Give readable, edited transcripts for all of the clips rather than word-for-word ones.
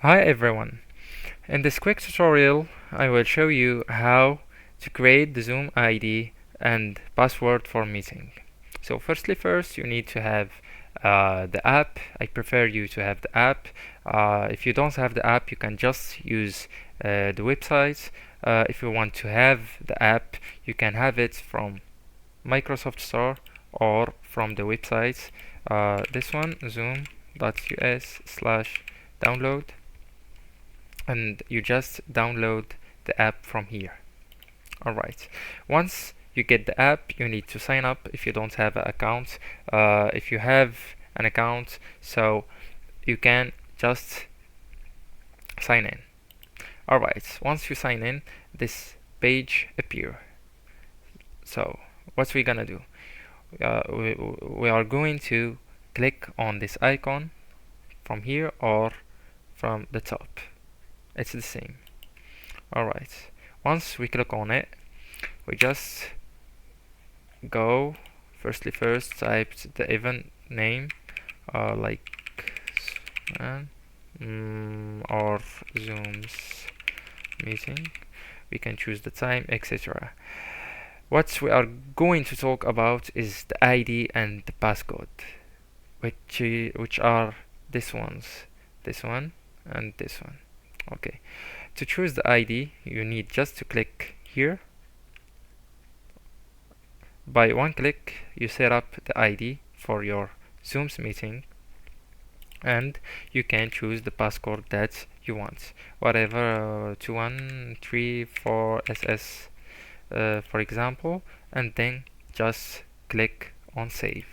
Hi everyone. In this quick tutorial, I will show you how to create the Zoom ID and password for meeting. So first, you need to have the app. I prefer you to have the app. If you don't have the app, you can just use the website. If you want to have the app, you can have it from Microsoft Store or from the website. This one, zoom.us/download, and you just download the app from here. Alright, once you get the app, you need to sign up if you don't have an account. If you have an account, so you can just sign in. Alright, once you sign in, this page appear. So what we gonna do? We are going to click on this icon from here or from the top. It's the same. Alright, once we click on it, we just go first type the event name, like or Zoom's meeting. We can choose the time, etc. What we are going to talk about is the ID and the passcode, which are this one and this one. Okay, to choose the ID, you need just to click here. By one click, you set up the ID for your Zoom's meeting, and you can choose the passcode that you want, whatever 2134SS, for example, and then just click on save.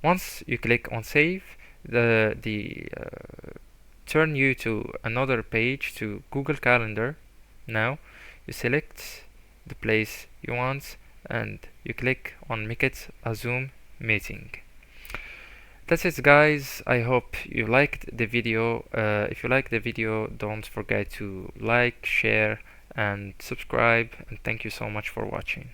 Once you click on save, the turn you to another page, to Google Calendar. Now you select the place you want and you click on make it a Zoom meeting. That's it, guys. I hope you liked the video. If you like the video, don't forget to like, share and subscribe, and thank you so much for watching.